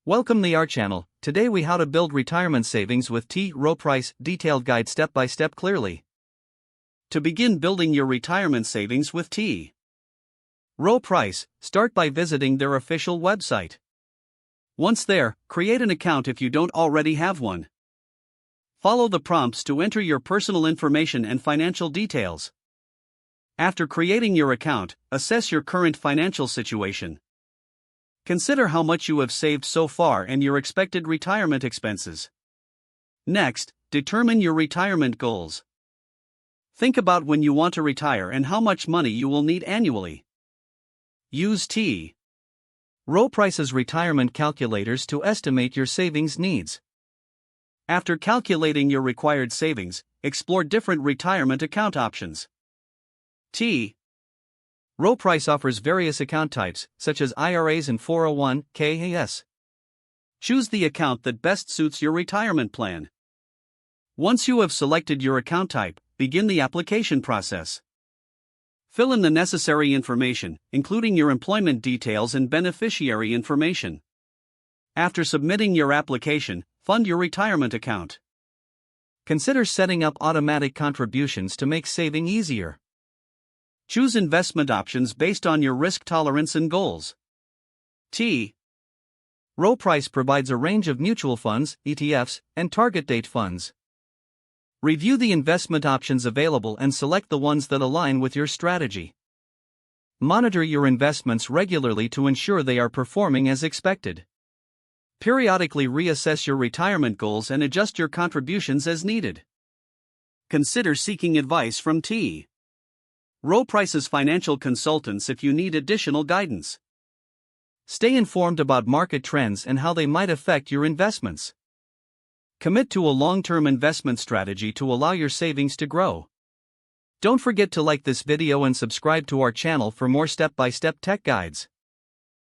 Welcome to our channel. Today we how to build retirement savings with Rowe Price, detailed guide step by step clearly. To begin building your retirement savings with Rowe Price, start by visiting their official website. Once there, create an account if you don't already have one. Follow the prompts to enter your personal information and financial details. After creating your account, assess your current financial situation. Consider how much you have saved so far and your expected retirement expenses. Next, determine your retirement goals. Think about when you want to retire and how much money you will need annually. Use Rowe Price's retirement calculators to estimate your savings needs. After calculating your required savings, explore different retirement account options. Rowe Price offers various account types, such as IRAs and 401(k)s. Choose the account that best suits your retirement plan. Once you have selected your account type, begin the application process. Fill in the necessary information, including your employment details and beneficiary information. After submitting your application, fund your retirement account. Consider setting up automatic contributions to make saving easier. Choose investment options based on your risk tolerance and goals. Rowe Price provides a range of mutual funds, ETFs, and target date funds. Review the investment options available and select the ones that align with your strategy. Monitor your investments regularly to ensure they are performing as expected. Periodically reassess your retirement goals and adjust your contributions as needed. Consider seeking advice from Rowe Price's financial consultants if you need additional guidance. Stay informed about market trends and how they might affect your investments. Commit to a long-term investment strategy to allow your savings to grow. Don't forget to like this video and subscribe to our channel for more step-by-step tech guides.